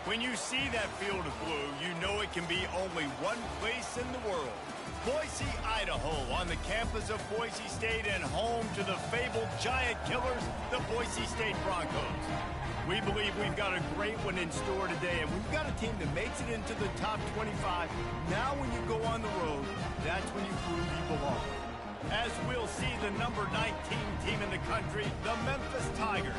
When you see that field of blue, you know it can be only one place in the world. Boise, Idaho, on the campus of Boise State and home to the fabled giant killers, the Boise State Broncos. We believe we've got a great one in store today, and we've got a team that makes it into the top 25. Now when you go on the road, that's when you prove you belong. As we'll see the number 19 team in the country, the Memphis Tigers,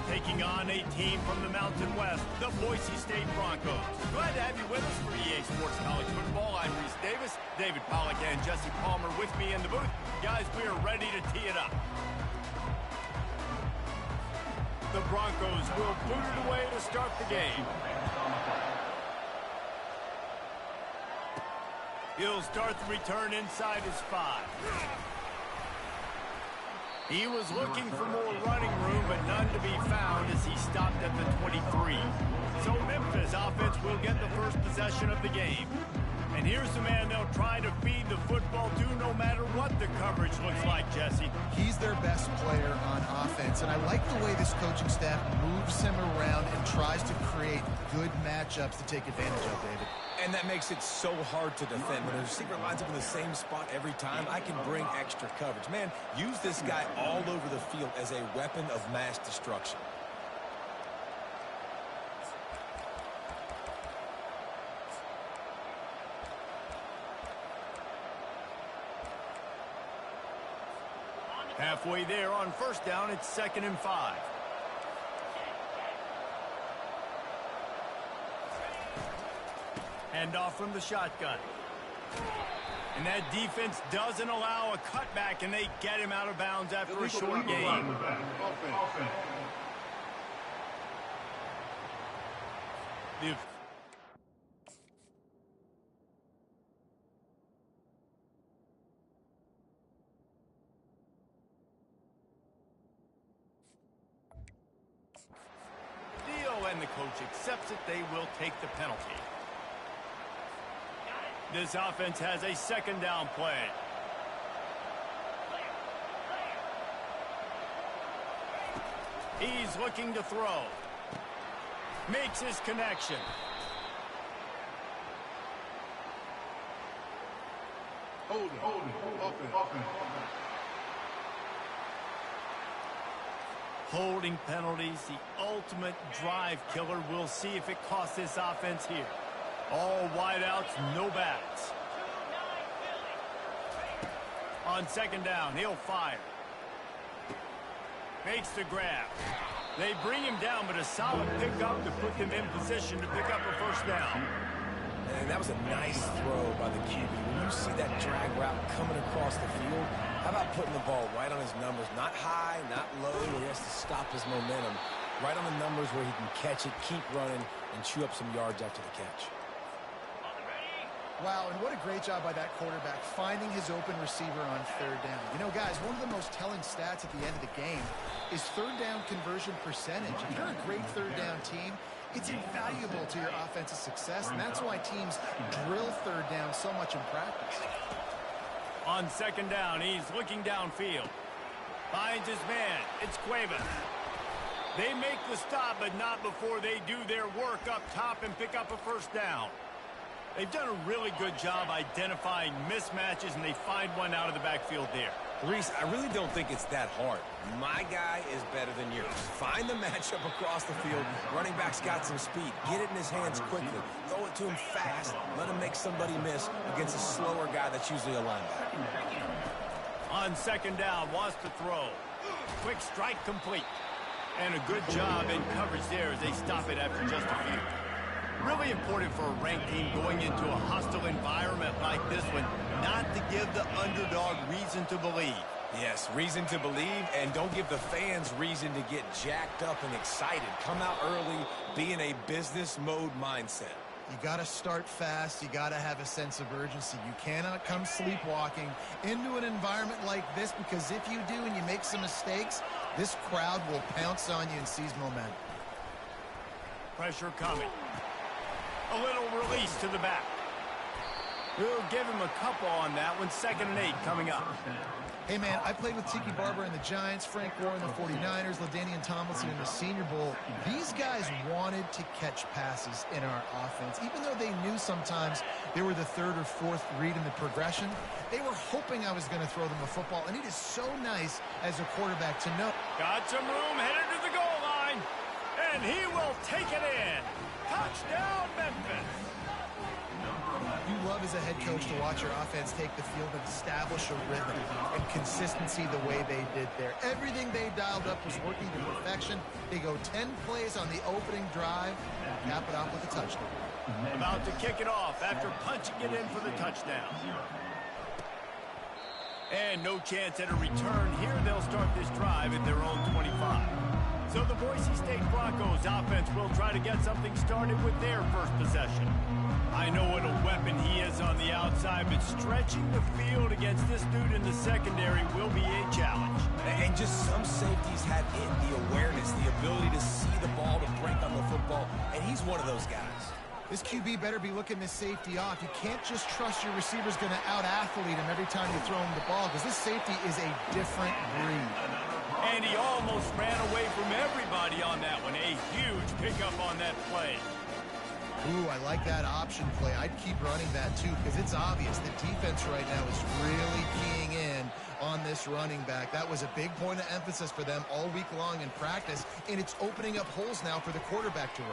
taking on a team from the Mountain West, the Boise State Broncos. Glad to have you with us for EA Sports College Football. I'm Reese Davis, David Pollack and Jesse Palmer with me in the booth. Guys, we are ready to tee it up. The Broncos will boot it away to start the game. He'll start the return inside his 5. He was looking for more running room, but none to be found as he stopped at the 23. So Memphis offense will get the first possession of the game. And here's the man they'll try to feed the football to no matter what the coverage looks like, Jesse. He's their best player on offense, and I like the way this coaching staff moves him around and tries to create good matchups to take advantage of, David. And that makes it so hard to defend. When the receiver lines up in the same spot every time, I can bring extra coverage. Man, use this guy all over the field as a weapon of mass destruction. Halfway there on first down, it's 2nd and 5. Hand off from the shotgun. And that defense doesn't allow a cutback, and they get him out of bounds after a short gain. And the coach accepts it, they will take the penalty. This offense has a 2nd down play. He's looking to throw. Makes his connection. Hold it. Holding penalties, the ultimate drive killer. We'll see if it costs this offense here. All wideouts, no backs. On 2nd down, he'll fire. Makes the grab. They bring him down, but a solid pickup to put them in position to pick up a first down. And that was a nice throw by the QB. When you see that drag route coming across the field, how about putting the ball right on his numbers? Not high, not low, where he has to stop his momentum. Right on the numbers where he can catch it, keep running, and chew up some yards after the catch. Wow, and what a great job by that quarterback finding his open receiver on 3rd down. You know, guys, one of the most telling stats at the end of the game is 3rd down conversion percentage. If you're a great 3rd down team, it's invaluable to your offensive success, and that's why teams drill 3rd down so much in practice. On 2nd down, he's looking downfield. Finds his man. It's Cuevas. They make the stop, but not before they do their work up top and pick up a first down. They've done a really good job identifying mismatches, and they find one out of the backfield there. Reese, I really don't think it's that hard. My guy is better than yours. Find the matchup across the field. Running back's got some speed. Get it in his hands quickly. Throw it to him fast. Let him make somebody miss against a slower guy that's usually a linebacker. On 2nd down, wants to throw. Quick strike complete. And a good job in coverage there as they stop it after just a few. Really important for a ranked team going into a hostile environment like this one, not to give the underdog reason to believe. Yes, reason to believe, and don't give the fans reason to get jacked up and excited. Come out early, be in a business mode mindset. You got to start fast. You got to have a sense of urgency. You cannot come sleepwalking into an environment like this, because if you do and you make some mistakes, this crowd will pounce on you and seize momentum. Pressure coming. A little release to the back. We'll give him a couple on that one. 2nd and 8 coming up. Hey, man, I played with Tiki Barber in the Giants, Frank Gore in the 49ers, LaDainian Tomlinson in the Senior Bowl. These guys wanted to catch passes in our offense. Even though they knew sometimes they were the third or fourth read in the progression, they were hoping I was going to throw them a football, and it is so nice as a quarterback to know. Got some room, headed to the goal line, and he will take it in. Touchdown, Memphis. You love as a head coach to watch your offense take the field and establish a rhythm and consistency the way they did there. Everything they dialed up was working to perfection. They go 10 plays on the opening drive and cap it off with a touchdown. About to kick it off after punching it in for the touchdown. And no chance at a return here. They'll start this drive at their own 25. So the Boise State Broncos offense will try to get something started with their first possession. I know what a weapon he is on the outside, but stretching the field against this dude in the secondary will be a challenge. And just some safeties have it, the awareness, the ability to see the ball, to break on the football, and he's one of those guys. This QB better be looking this safety off. You can't just trust your receiver's going to out-athlete him every time you throw him the ball, because this safety is a different breed. And he almost ran away from everybody on that one. A huge pickup on that play. Ooh, I like that option play. I'd keep running that too, because it's obvious the defense right now is really keying in on this running back. That was a big point of emphasis for them all week long in practice, and it's opening up holes now for the quarterback to run.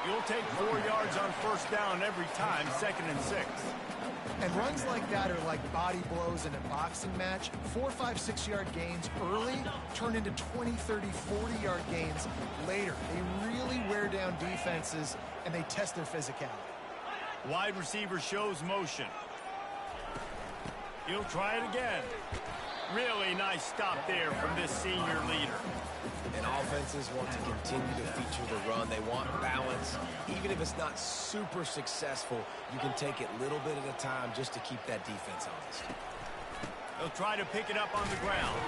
You'll take 4 yards on first down every time, 2nd and 6. And runs like that are like body blows in a boxing match. 4, 5, 6-yard gains early turn into 20, 30, 40-yard gains later. They really wear down defenses, and they test their physicality. Wide receiver shows motion. He'll try it again. Really nice stop there from this senior leader. And offenses want to continue to feature the run. They want balance. Even if it's not super successful, you can take it little bit at a time just to keep that defense honest. He'll try to pick it up on the ground.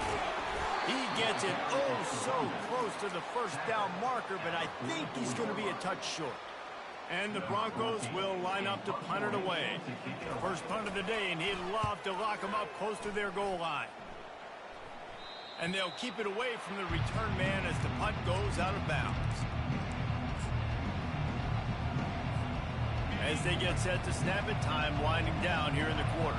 He gets it so close to the first down marker, but I think he's going to be a touch short. And the Broncos will line up to punt it away. First punt of the day, and he'd love to lock them up close to their goal line. And they'll keep it away from the return man as the punt goes out of bounds. As they get set to snap it, time winding down here in the quarter.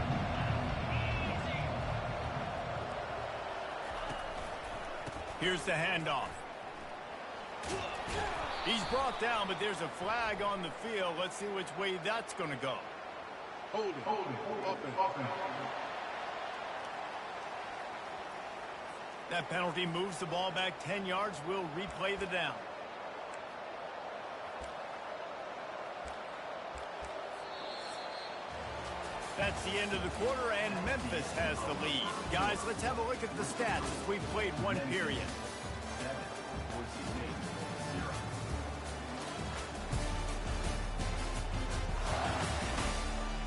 Here's the handoff. He's brought down, but there's a flag on the field. Let's see which way that's going to go. Hold it, offense. That penalty moves the ball back 10 yards. We'll replay the down. That's the end of the quarter, and Memphis has the lead. Guys, let's have a look at the stats as we've played one period.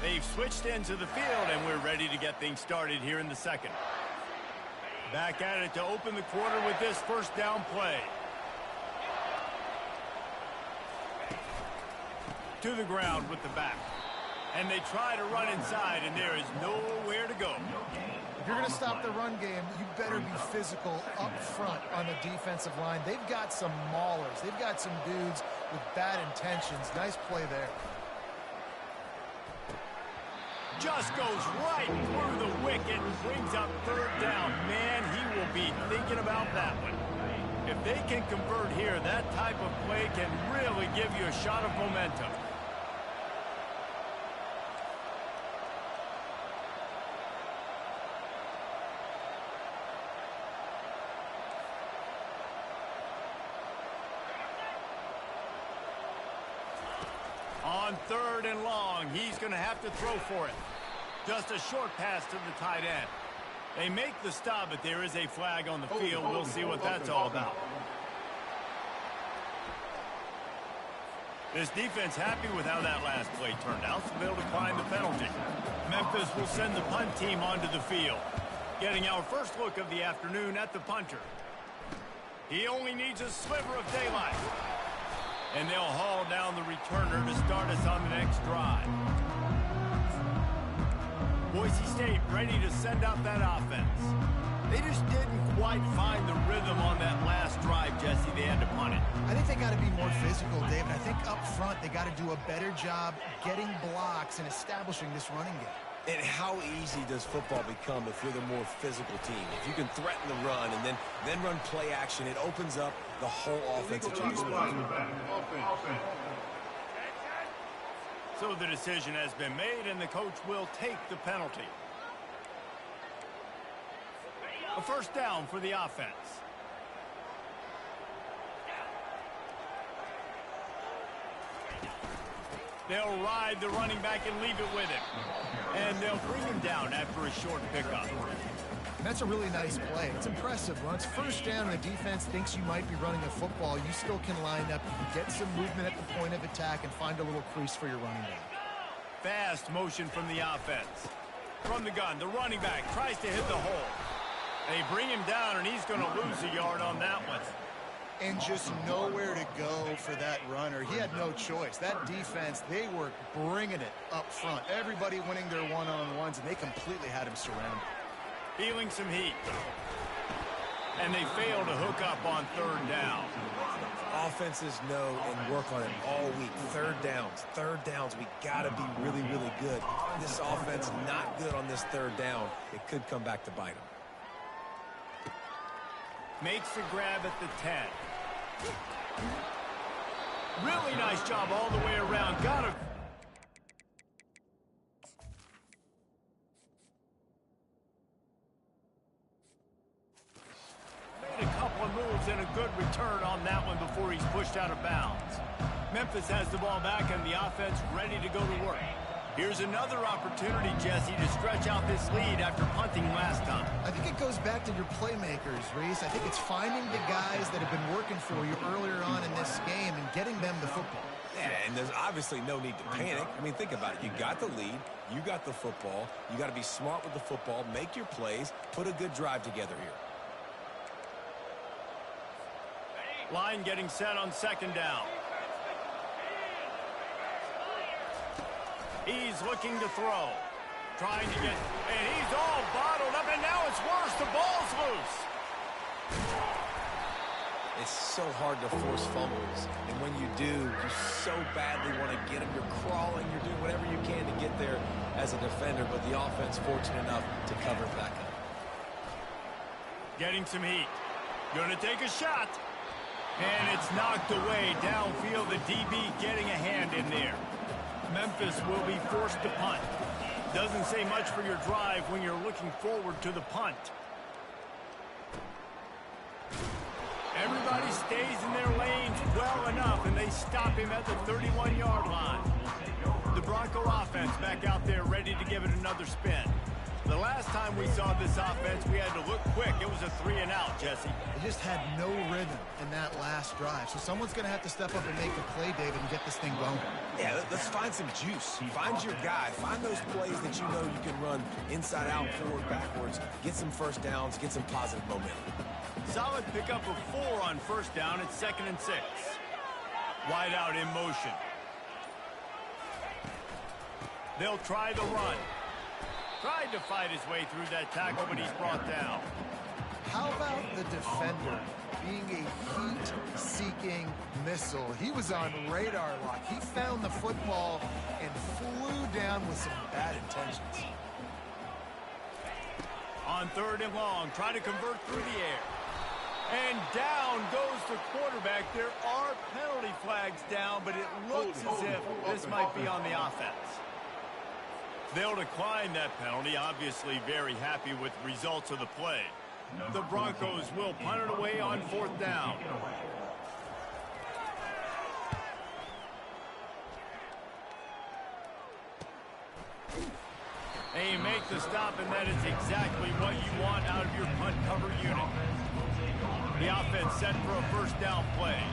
They've switched into the field, and we're ready to get things started here in the second. Back at it to open the quarter with this first down play. To the ground with the back. And they try to run inside, and there is nowhere to go. If you're going to stop the run game, you better be physical up front on the defensive line. They've got some maulers. They've got some dudes with bad intentions. Nice play there. Just goes right through the wicket and brings up third down. Man, he will be thinking about that one. If they can convert here, that type of play can really give you a shot of momentum. On third and long, he's going to have to throw for it. Just a short pass to the tight end. They make the stop, but there is a flag on the field. We'll see what that's all about. This defense happy with how that last play turned out, so they'll decline the penalty. Memphis will send the punt team onto the field. Getting our first look of the afternoon at the punter. He only needs a sliver of daylight. And they'll haul down the returner to start us on the next drive. Boise State ready to send out that offense. They just didn't quite find the rhythm on that last drive, Jesse. They had to punt it. I think they got to be more physical, David. I think up front they got to do a better job getting blocks and establishing this running game. And how easy does football become if you're the more physical team? If you can threaten the run and then run play action, it opens up the whole offensive chain. So the decision has been made, and the coach will take the penalty. A first down for the offense. They'll ride the running back and leave it with him. And they'll bring him down after a short pickup. That's a really nice play. It's impressive. When it's first down and the defense thinks you might be running a football, you still can line up. You can get some movement at the point of attack and find a little crease for your running back. Fast motion from the offense. From the gun, the running back tries to hit the hole. They bring him down, and he's going to lose a yard on that one. And just nowhere to go for that runner. He had no choice. That defense, they were bringing it up front. Everybody winning their one-on-ones, and they completely had him surrounded. Feeling some heat. And they fail to hook up on third down. Offenses know and work on it all week. Third downs. We got to be really, really good. This offense not good on this third down. It could come back to bite them. Makes the grab at the 10. Really nice job all the way around. Got it. Made a couple of moves and a good return on that one before he's pushed out of bounds. Memphis has the ball back and the offense ready to go to work. Here's another opportunity, Jesse, to stretch out this lead after punting last time. I think it goes back to your playmakers, Reese. I think it's finding the guys that have been working for you earlier on in this game and getting them the football. Yeah, and there's obviously no need to panic. I mean, think about it. You got the lead. You got the football. You got to be smart with the football. Make your plays. Put a good drive together here. Line getting set on second down. He's looking to throw. Trying to get... And he's all bottled up, and now it's worse. The ball's loose. It's so hard to force fumbles. And when you do, you so badly want to get them. You're crawling. You're doing whatever you can to get there as a defender, but the offense fortunate enough to cover it back up. Getting some heat. Going to take a shot. And it's knocked away downfield. The DB getting a hand in there. Memphis will be forced to punt. Doesn't say much for your drive when you're looking forward to the punt. Everybody stays in their lanes well enough, and they stop him at the 31-yard line. The Bronco offense back out there ready to give it another spin. The last time we saw this offense, we had to look quick. It was a 3-and-out, Jesse. They just had no rhythm in that last drive. So someone's going to have to step up and make a play, David, and get this thing going. Yeah, let's find some juice. Find your guy. Find those plays that you know you can run inside out, forward, backwards. Get some first downs. Get some positive momentum. Solid pickup of 4 on first down. It's 2nd and 6. Wide out in motion. They'll try the run. Tried to fight his way through that tackle, but he's brought down. How about the defender being a heat-seeking missile? He was on radar lock. He found the football and flew down with some bad intentions. On 3rd and long, try to convert through the air. And down goes the quarterback. There are penalty flags down, but it looks as if this might be on the offense. They'll decline that penalty, obviously very happy with the results of the play. The Broncos will punt it away on 4th down. They make the stop, and that is exactly what you want out of your punt cover unit. The offense set for a first down play.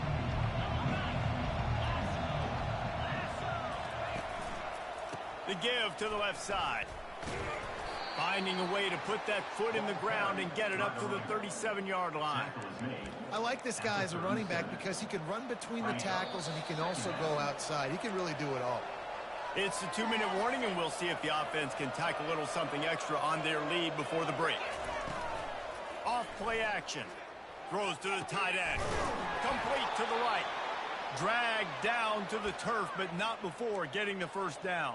The give to the left side. Finding a way to put that foot in the ground and get it up to the 37-yard line. I like this guy as a running back because he can run between the tackles and he can also go outside. He can really do it all. It's a 2-minute warning, and we'll see if the offense can tack a little something extra on their lead before the break. Off-play action. Throws to the tight end. Complete to the right. Dragged down to the turf, but not before getting the first down.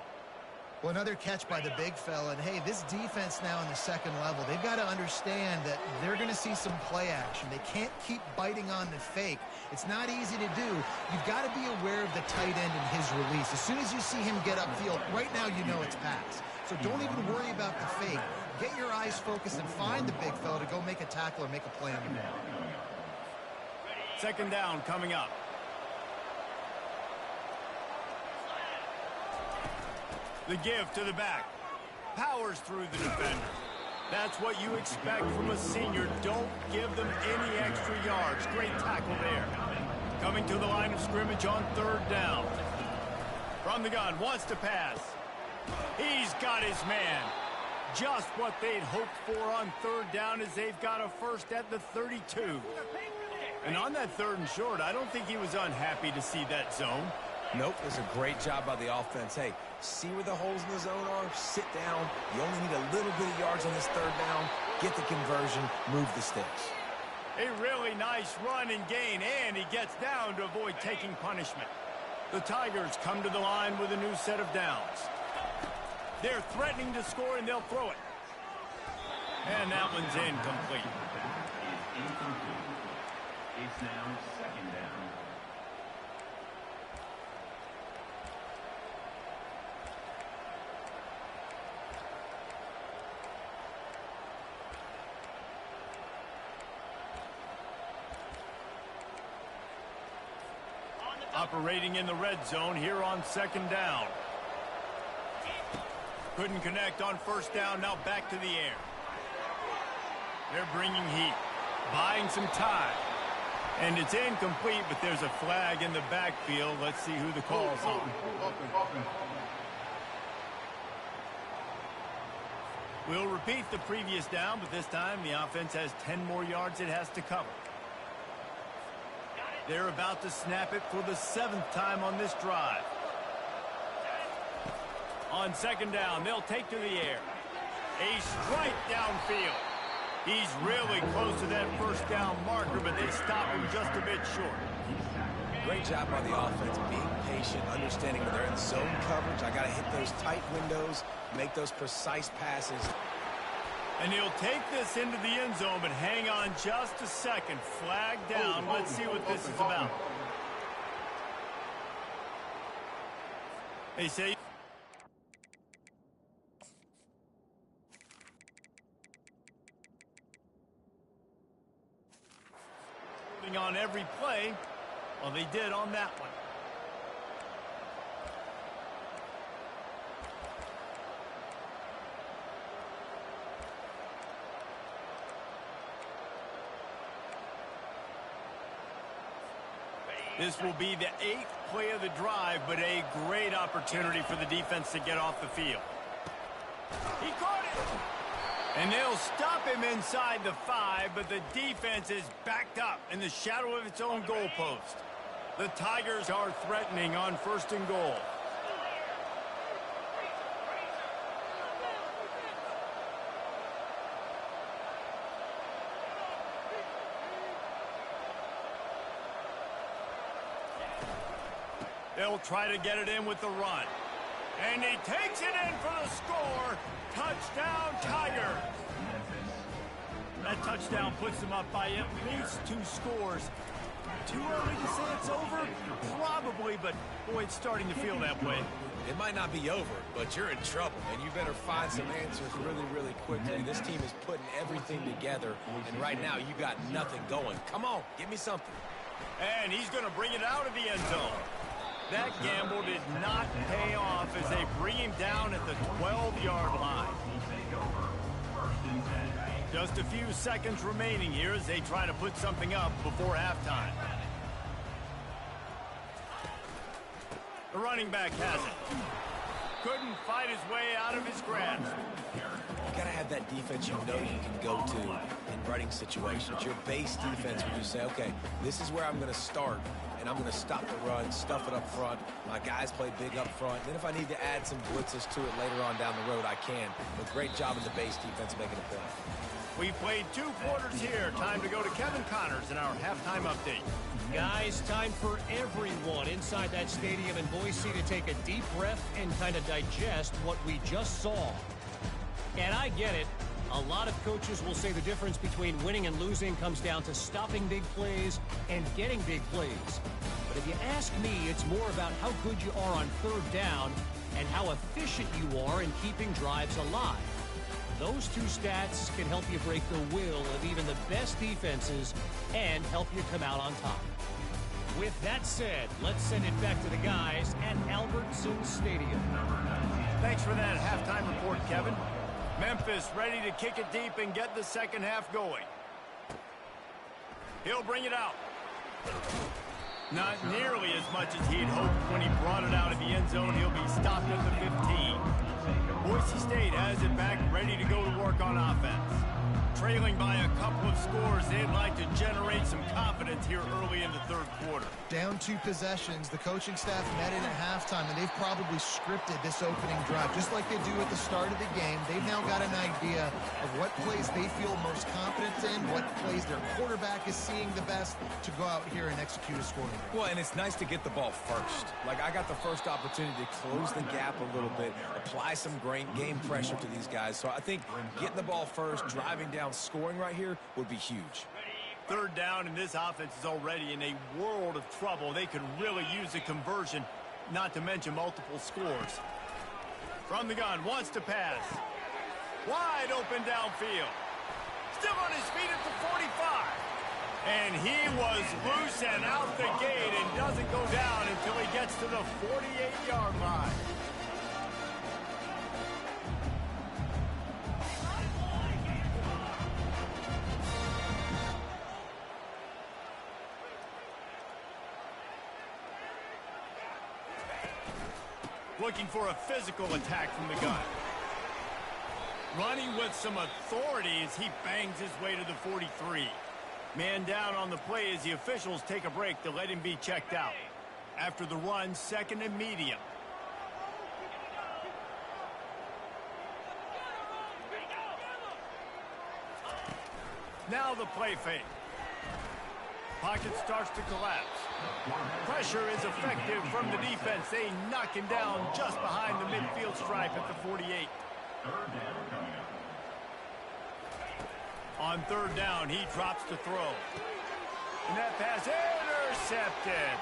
Well, another catch by the big fella. And, hey, this defense now in the second level, they've got to understand that they're going to see some play action. They can't keep biting on the fake. It's not easy to do. You've got to be aware of the tight end and his release. As soon as you see him get upfield, right now you know it's pass. So don't even worry about the fake. Get your eyes focused and find the big fella to go make a tackle or make a play on the ball. Second down coming up. The give to the back. Powers through the defender. That's what you expect from a senior. Don't give them any extra yards. Great tackle there. Coming to the line of scrimmage on third down. From the gun, wants to pass. He's got his man. Just what they'd hoped for on third down as they've got a first at the 32. And on that third and short, I don't think he was unhappy to see that zone. Nope, it's a great job by the offense. Hey, see where the holes in the zone are? Sit down. You only need a little bit of yards on this third down. Get the conversion. Move the sticks. A really nice run and gain, and he gets down to avoid taking punishment. The Tigers come to the line with a new set of downs. They're threatening to score, and they'll throw it. And that one's incomplete. It's now second down. Operating in the red zone here on second down. Couldn't connect on first down, now back to the air. They're bringing heat, buying some time. And it's incomplete, but there's a flag in the backfield. Let's see who the call's on. We'll repeat the previous down, but this time the offense has 10 more yards it has to cover. They're about to snap it for the 7th time on this drive. On second down, they'll take to the air. A strike downfield. He's really close to that first down marker, but they stop him just a bit short. Great job by the offense, being patient, understanding when they're in zone coverage. I got to hit those tight windows, make those precise passes. And he'll take this into the end zone, but hang on just a second. Flag down. Let's see what this is about. They say... on every play. Well, they did on that one. This will be the 8th play of the drive, but a great opportunity for the defense to get off the field. He caught it! And they'll stop him inside the 5, but the defense is backed up in the shadow of its own goalpost. The Tigers are threatening on first and goal. They'll try to get it in with the run. And he takes it in for the score. Touchdown, Tigers. That touchdown puts them up by at least 2 scores. Too early to say it's over? Probably, but boy, it's starting to feel that way. It might not be over, but you're in trouble, and you better find some answers really, really quickly. This team is putting everything together, and right now you got nothing going. Come on, give me something. And he's going to bring it out of the end zone. That gamble did not pay off as they bring him down at the 12-yard line. Just a few seconds remaining here as they try to put something up before halftime. The running back has it. Couldn't fight his way out of his grasp. You got to have that defense you know you can go to and running situations, your base defense where you say, okay, this is where I'm going to start, and I'm going to stop the run, stuff it up front. My guys play big up front. Then if I need to add some blitzes to it later on down the road, I can. But great job in the base defense making a play. We've played 2 quarters here. Time to go to Kevin Connors in our halftime update. Guys, time for everyone inside that stadium in Boise to take a deep breath and kind of digest what we just saw. And I get it. A lot of coaches will say the difference between winning and losing comes down to stopping big plays and getting big plays. But if you ask me, it's more about how good you are on third down and how efficient you are in keeping drives alive. Those 2 stats can help you break the will of even the best defenses and help you come out on top. With that said, let's send it back to the guys at Albertson Stadium. Thanks for that halftime report, Kevin. Memphis ready to kick it deep and get the second half going. He'll bring it out. Not nearly as much as he'd hoped when he brought it out of the end zone. He'll be stopped at the 15. Boise State has it back, ready to go to work on offense. Trailing by a couple of scores, they'd like to generate some confidence here early in the third quarter. Down 2 possessions, the coaching staff met in at halftime, and they've probably scripted this opening drive. Just like they do at the start of the game, they've now got an idea of what plays they feel most confident in, what plays their quarterback is seeing the best to go out here and execute a scoring drive. Well, and it's nice to get the ball first. Like, I got the first opportunity to close the gap a little bit, apply some great game pressure to these guys. So I think getting the ball first, driving down, scoring right here would be huge. Third down, and this offense is already in a world of trouble. They could really use a conversion, not to mention multiple scores. From the gun, wants to pass. Wide open downfield. Still on his feet at the 45. And he was loose and out the gate and doesn't go down until he gets to the 48-yard line. Looking for a physical attack from the gun. Running with some authority as he bangs his way to the 43. Man down on the play as the officials take a break to let him be checked out. After the run, 2nd and medium. Now the play fake. Pocket starts to collapse. Pressure is effective from the defense. They knock him down just behind the midfield stripe at the 48. On third down, he drops to throw. And that pass intercepted.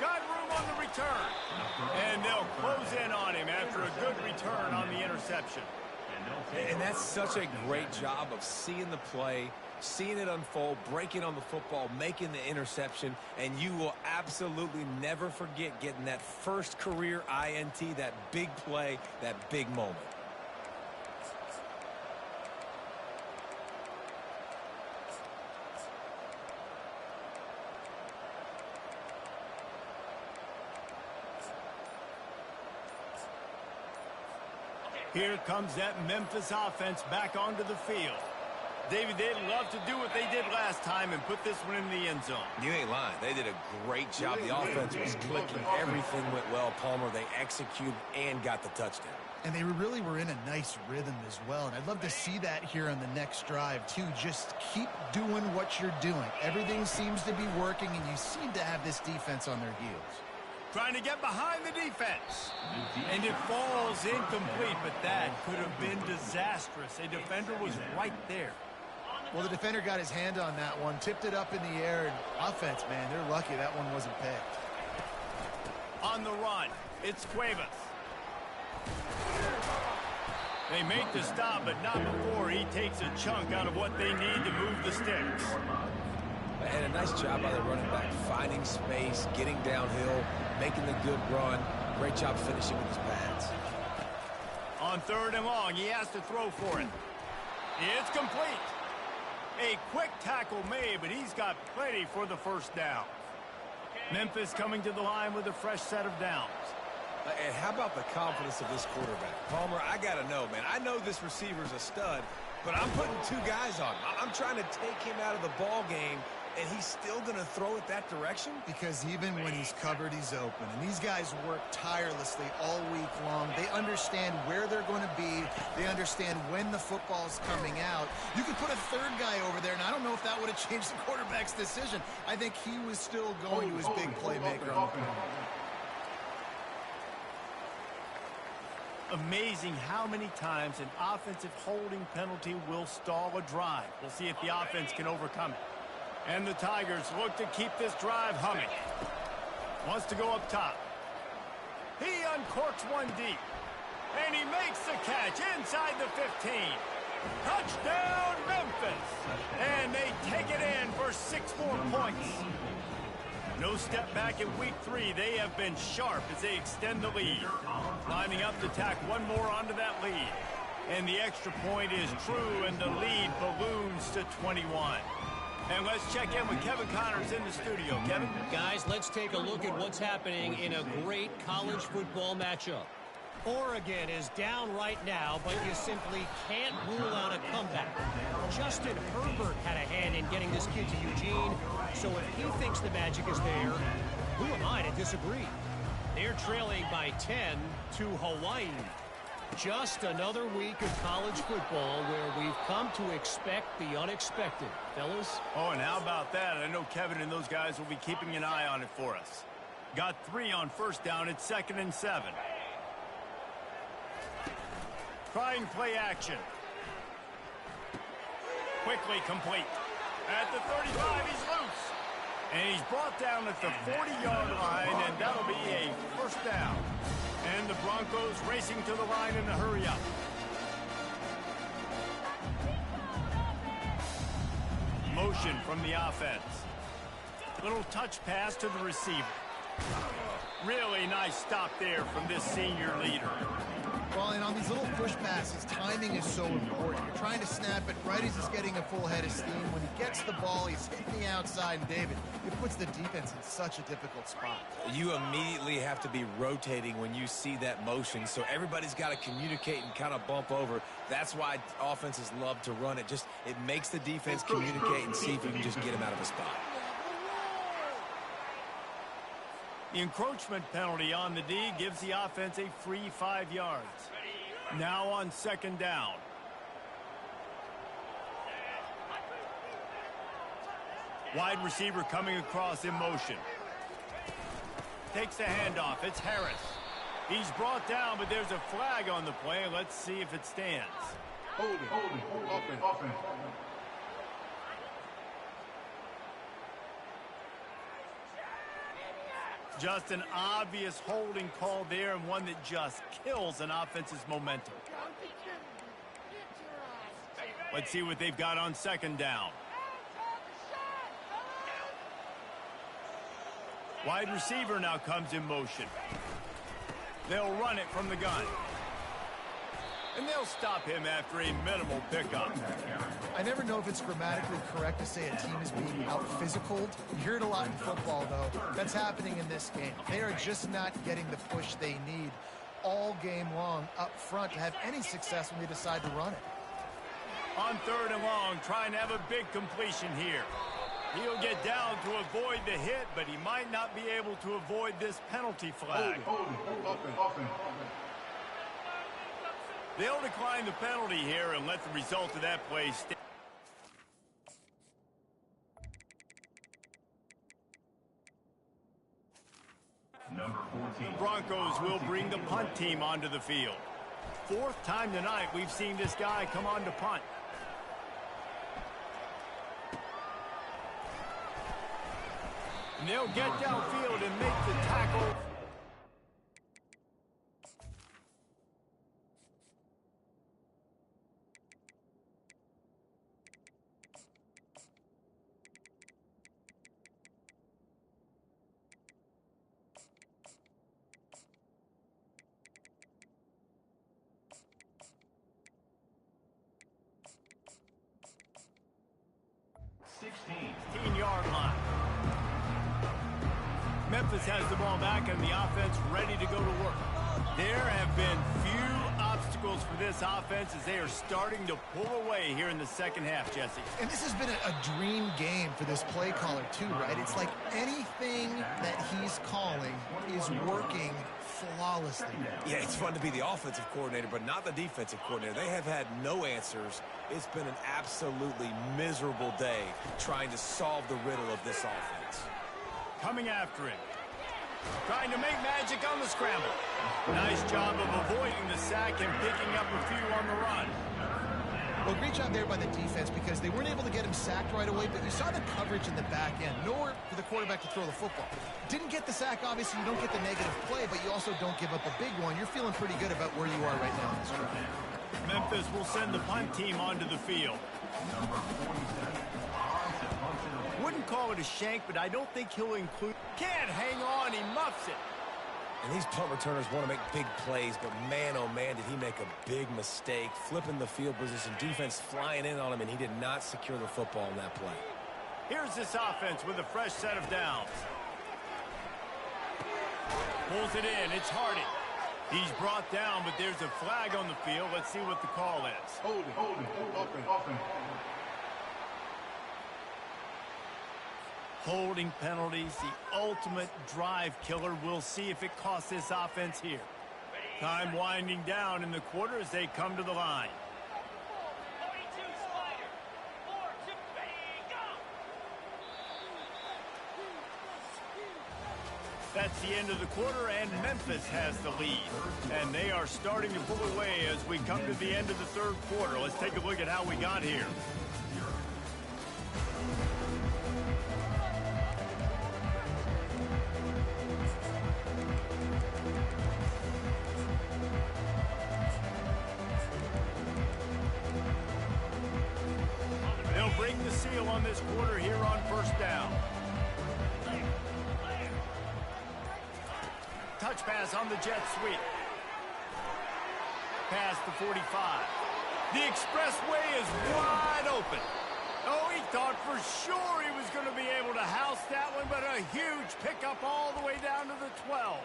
Got room on the return. And they'll close in on him after a good return on the interception. And that's such a great job of seeing the play, seeing it unfold, breaking on the football, making the interception, and you will absolutely never forget getting that first career INT, that big play, that big moment. Here comes that Memphis offense back onto the field. David, they'd love to do what they did last time and put this one in the end zone. You ain't lying. They did a great job. The offense was clicking. Everything went well. Palmer, they executed and got the touchdown. And they really were in a nice rhythm as well. And I'd love to see that here on the next drive, too. Just keep doing what you're doing. Everything seems to be working, and you seem to have this defense on their heels. Trying to get behind the defense. And it falls incomplete, but that could have been disastrous. A defender was right there. Well, the defender got his hand on that one, tipped it up in the air, and offense, man, they're lucky that one wasn't picked. On the run, it's Cuevas. They make the stop, but not before he takes a chunk out of what they need to move the sticks. And a nice job by the running back, finding space, getting downhill, making the good run. Great job finishing with his pads. On third and long, he has to throw for it. It's complete. A quick tackle made, but he's got plenty for the first down. Memphis coming to the line with a fresh set of downs. And how about the confidence of this quarterback? Palmer, I got to know, man. I know this receiver's a stud, But I'm putting two guys on him. I'm trying to take him out of the ball game, and he's still going to throw it that direction? Because even when he's covered, he's open. And these guys work tirelessly all week long. They understand where they're going to be. They understand when the football's coming out. You could put a third guy over there, and I don't know if that would have changed the quarterback's decision. I think he was still going to his big playmaker on the corner. Amazing how many times an offensive holding penalty will stall a drive. We'll see if the offense can overcome it. And the Tigers look to keep this drive humming. Wants to go up top. He uncorks one deep. And he makes the catch inside the 15. Touchdown, Memphis. And they take it in for 6 more points. No step back in week 3. They have been sharp as they extend the lead. Lining up to tack one more onto that lead. And the extra point is true, and the lead balloons to 21. And let's check in with Kevin Connors in the studio. Kevin? Guys, let's take a look at what's happening in a great college football matchup. Oregon is down right now, but you simply can't rule out a comeback. Justin Herbert had a hand in getting this kid to Eugene, so if he thinks the magic is there, who am I to disagree? They're trailing by 10 to Hawaii. Just another week of college football where we've come to expect the unexpected. Fellas? Oh, and how about that? I know Kevin and those guys will be keeping an eye on it for us. Got 3 on first down. It's 2nd and 7. Trying play action. Quickly complete. At the 35, he's loose. And he's brought down at the 40-yard line, and that'll be a first down. And the Broncos racing to the line in a hurry-up. Motion from the offense. Little touch pass to the receiver. Really nice stop there from this senior leader. Well, and on these little push passes, timing is so important. You're trying to snap it right as he's getting a full head of steam. When he gets the ball, he's hitting the outside, and David, it puts the defense in such a difficult spot. You immediately have to be rotating when you see that motion, so everybody's got to communicate and kind of bump over. That's why offenses love to run it. It makes the defense communicate and see if you can just get him out of a spot. The encroachment penalty on the D gives the offense a free 5 yards. Now on 2nd down. Wide receiver coming across in motion. Takes the handoff. It's Harris. He's brought down, but there's a flag on the play. Let's see if it stands. Hold it. Offense. Just an obvious holding call there, and one that just kills an offense's momentum. Let's see what they've got on 2nd down. Wide receiver now comes in motion. They'll run it from the gun. And they'll stop him after a minimal pickup. I never know if it's grammatically correct to say a team is being out-physicaled. You hear it a lot in football, though. That's happening in this game. They are just not getting the push they need all game long up front to have any success when they decide to run it. On 3rd and long, trying to have a big completion here. He'll get down to avoid the hit, but he might not be able to avoid this penalty flag. Offense. They'll decline the penalty here and let the result of that play stay. Number 14. The Broncos will bring the punt team onto the field. 4th time tonight we've seen this guy come on to punt. And they'll get downfield and make the tackle. Memphis has the ball back and the offense ready to go to work. There have been few obstacles signals for this offense as they are starting to pull away here in the second half, Jesse. And this has been a dream game for this play caller too, right? It's like anything that he's calling is working flawlessly. Yeah, it's fun to be the offensive coordinator, but not the defensive coordinator. They have had no answers. It's been an absolutely miserable day trying to solve the riddle of this offense. Coming after him. Trying to make magic on the scramble. Nice job of avoiding the sack and picking up a few on the run. Well, great job there by the defense because they weren't able to get him sacked right away, but you saw the coverage in the back end. Nowhere for the quarterback to throw the football. Didn't get the sack, obviously. You don't get the negative play, but you also don't give up a big one. You're feeling pretty good about where you are right now in this drive. Memphis will send the punt team onto the field. Wouldn't call it a shank, but I don't think he'll include... Can't hang on, he muffs it. And these punt returners want to make big plays, but man, oh man, did he make a big mistake. Flipping the field position, defense flying in on him, and he did not secure the football in that play. Here's this offense with a fresh set of downs. Pulls it in, it's Hardy. He's brought down, but there's a flag on the field. Let's see what the call is. Holding, offense. Holding penalties, the ultimate drive killer. We'll see if it costs this offense here. Time winding down in the quarter as they come to the line. That's the end of the quarter, and Memphis has the lead. And they are starting to pull away as we come to the end of the third quarter. Let's take a look at how we got here. They'll break the seal on this quarter here on first down. Touch pass on the jet sweep. Past the 45. The expressway is wide open. Oh, he thought for sure he was going to be able to house that one, but a huge pickup all the way down to the 12.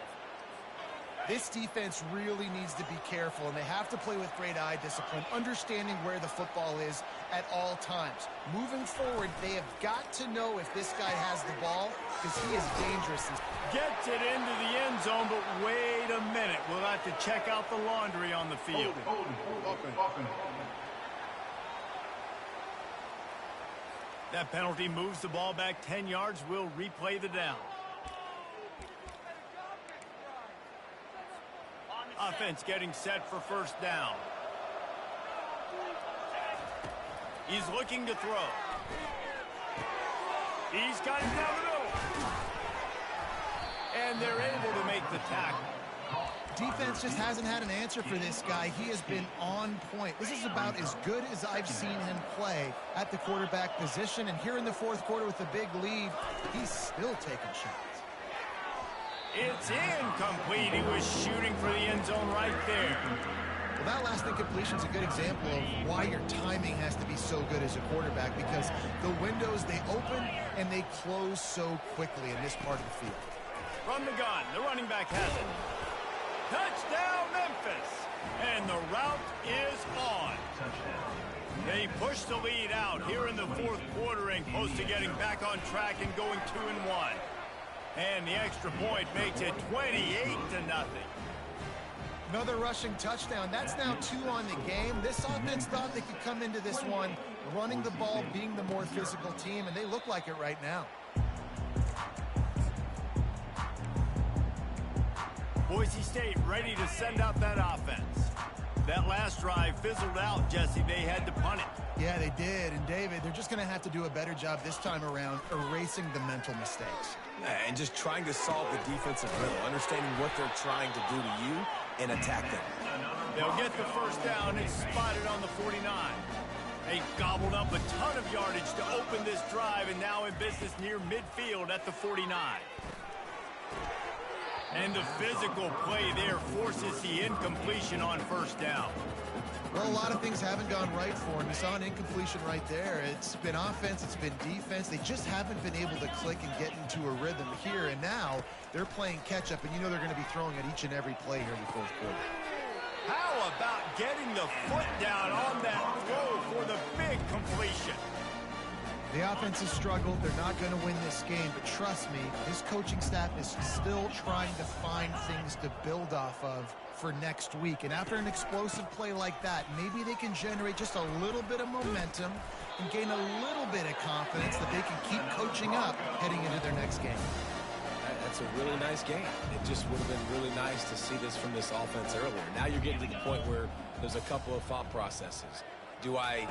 This defense really needs to be careful, and they have to play with great eye discipline, understanding where the football is at all times. Moving forward, they have got to know if this guy has the ball, because he is dangerous. Gets it into the end zone, but wait a minute. We'll have to check out the laundry on the field. Holding. That penalty moves the ball back 10 yards. We'll replay the down. Offense getting set for first down. He's looking to throw. He's got it down the middle. And they're able to make the tackle. Defense just hasn't had an answer for this guy. He has been on point. This is about as good as I've seen him play at the quarterback position. And here in the fourth quarter with the big lead, he's still taking shots. It's incomplete. He was shooting for the end zone right there. Well, that last incompletion is a good example of why your timing has to be so good as a quarterback, because the windows, they open and they close so quickly in this part of the field. From the gun, the running back has it. Touchdown, Memphis. And the route is on. They push the lead out here in the fourth quarter and close to getting back on track and going 2-1. And the extra point makes it 28-0. Another rushing touchdown. That's now 2 on the game. This offense thought they could come into this one running the ball, being the more physical team, and they look like it right now. Boise State ready to send out that offense. That last drive fizzled out, Jesse. They had to punt it. Yeah, they did. And, David, they're just going to have to do a better job this time around erasing the mental mistakes. And just trying to solve the defensive riddle, understanding what they're trying to do to you and attack them. They'll get the first down. It's spotted on the 49. They gobbled up a ton of yardage to open this drive, and now in business near midfield at the 49. And the physical play there forces the incompletion on first down. Well, a lot of things haven't gone right for him. You saw an incompletion right there. It's been offense, it's been defense. They just haven't been able to click and get into a rhythm here. And now they're playing catch-up, and you know they're going to be throwing at each and every play here in the fourth quarter. How about getting the foot down on that throw for the big completion? The offense has struggled. They're not going to win this game, but trust me, this coaching staff is still trying to find things to build off of for next week. And after an explosive play like that, maybe they can generate just a little bit of momentum and gain a little bit of confidence that they can keep coaching up heading into their next game. That's a really nice game. It just would have been really nice to see this from this offense earlier. Now you're getting to the point where there's a couple of thought processes. Do I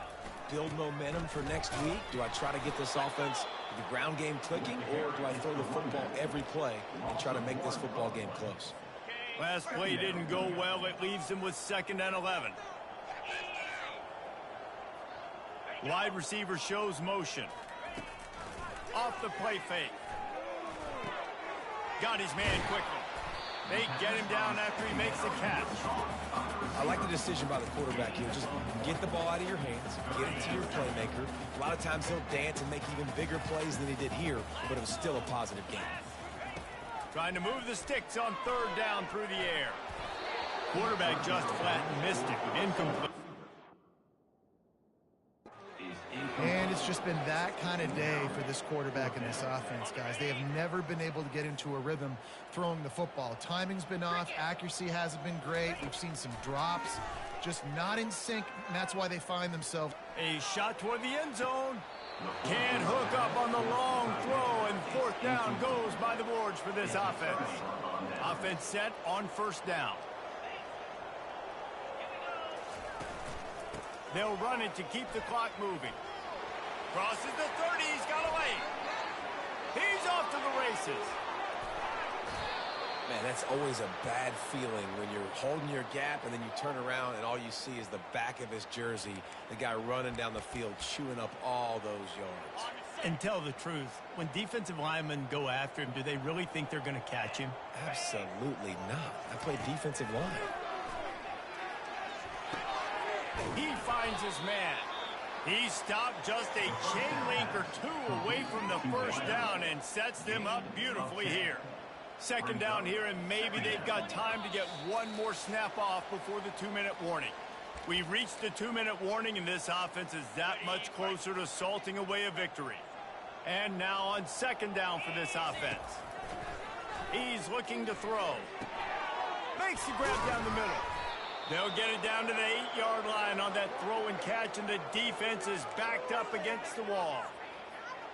build momentum for next week? Do I try to get this offense, the ground game clicking, or do I throw the football every play and try to make this football game close? Last play didn't go well. It leaves him with 2nd and 11. Wide receiver shows motion. Off the play fake. Got his man quickly. They get him down after he makes the catch. I like the decision by the quarterback here. Just get the ball out of your hands, get it to your playmaker. A lot of times he'll dance and make even bigger plays than he did here, but it was still a positive game. Trying to move the sticks on 3rd down through the air. Quarterback just flat and missed it. Incomplete. And it's just been that kind of day for this quarterback and this offense, guys. They have never been able to get into a rhythm throwing the football. Timing's been off. Accuracy hasn't been great. We've seen some drops. Just not in sync, and that's why they find themselves. A shot toward the end zone. Can't hook up on the long throw, and 4th down goes by the boards for this offense. Offense set on 1st down. They'll run it to keep the clock moving. Crosses the 30, he's got away. He's off to the races. Man, that's always a bad feeling when you're holding your gap and then you turn around and all you see is the back of his jersey, the guy running down the field, chewing up all those yards. And tell the truth, when defensive linemen go after him, do they really think they're going to catch him? Absolutely not. I play defensive line. He finds his man. He stopped just a chain link or 2 away from the 1st down and sets them up beautifully here. 2nd down here, and maybe they've got time to get one more snap off before the 2-minute warning. We've reached the 2-minute warning, and this offense is that much closer to salting away a victory. And now on 2nd down for this offense. He's looking to throw. Makes the grab down the middle. They'll get it down to the 8-yard line on that throw and catch, and the defense is backed up against the wall.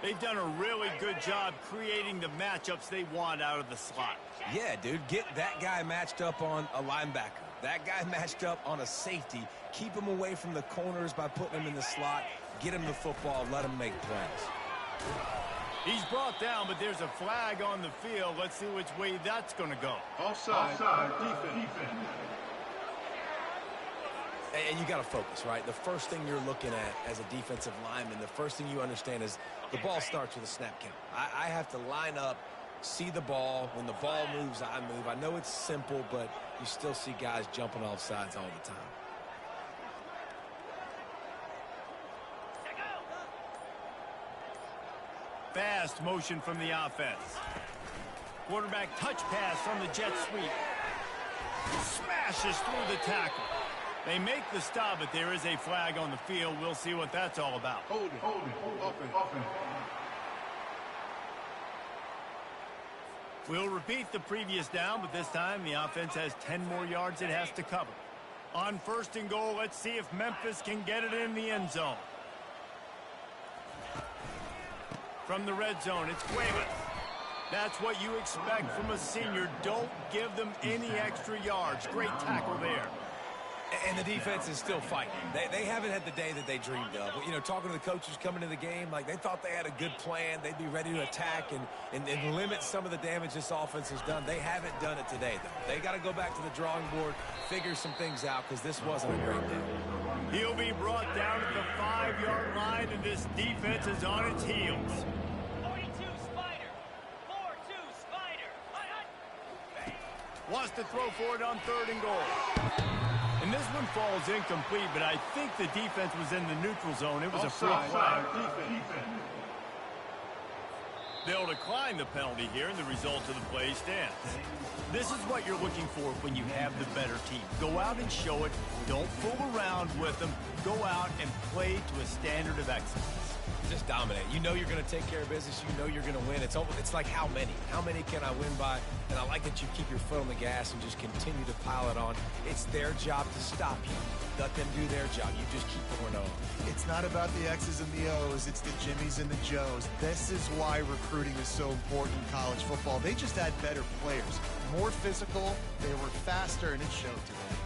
They've done a really good job creating the matchups they want out of the slot. Yeah, dude, get that guy matched up on a linebacker. That guy matched up on a safety. Keep him away from the corners by putting him in the slot. Get him the football. Let him make plays. He's brought down, but there's a flag on the field. Let's see which way that's going to go. Offside. Defense. And you got to focus, right? The first thing you're looking at as a defensive lineman, the first thing you understand is the ball starts with a snap count. I have to line up, see the ball. When the ball moves, I move. I know it's simple, but you still see guys jumping off sides all the time. Fast motion from the offense. Quarterback touch pass on the jet sweep. Smashes through the tackle. They make the stop, but there is a flag on the field. We'll see what that's all about. Holding. Offense. We'll repeat the previous down, but this time the offense has 10 more yards it has to cover. On 1st and goal, let's see if Memphis can get it in the end zone. From the red zone, it's Cuevas. That's what you expect from a senior. Don't give them any extra yards. Great tackle there. And the defense is still fighting. They haven't had the day that they dreamed of. You know, talking to the coaches coming into the game, like they thought they had a good plan. They'd be ready to attack and limit some of the damage this offense has done. They haven't done it today, though. They got to go back to the drawing board, figure some things out, because this wasn't a great day. He'll be brought down at the 5-yard line, and this defense is on its heels. 42 Spider. 4-2 Spider. Wants to throw for it on 3rd and goal. And this one falls incomplete, but I think the defense was in the neutral zone. It was a free play. They'll decline the penalty here, and the result of the play stands. This is what you're looking for when you have the better team. Go out and show it. Don't fool around with them. Go out and play to a standard of excellence. Just dominate. You know you're going to take care of business. You know you're going to win. It's like how many? How many can I win by? And I like that you keep your foot on the gas and just continue to pile it on. It's their job to stop you. Let them do their job. You just keep going on. It's not about the X's and the O's. It's the Jimmies and the Joes. This is why recruiting is so important in college football. They just had better players. More physical. They were faster, and it showed today.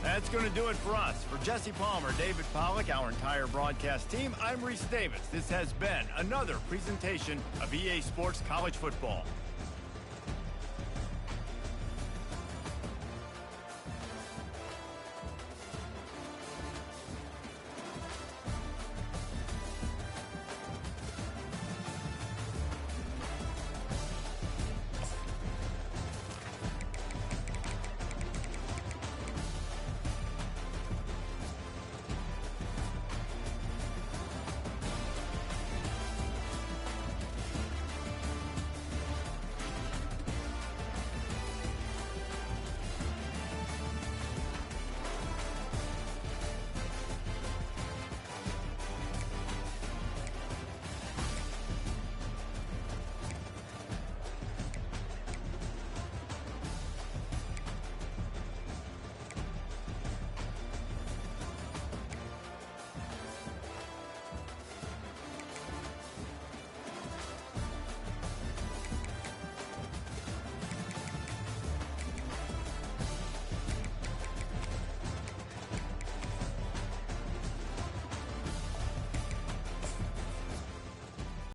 That's going to do it for us. For Jesse Palmer, David Pollack, our entire broadcast team, I'm Reese Davis. This has been another presentation of EA Sports College Football.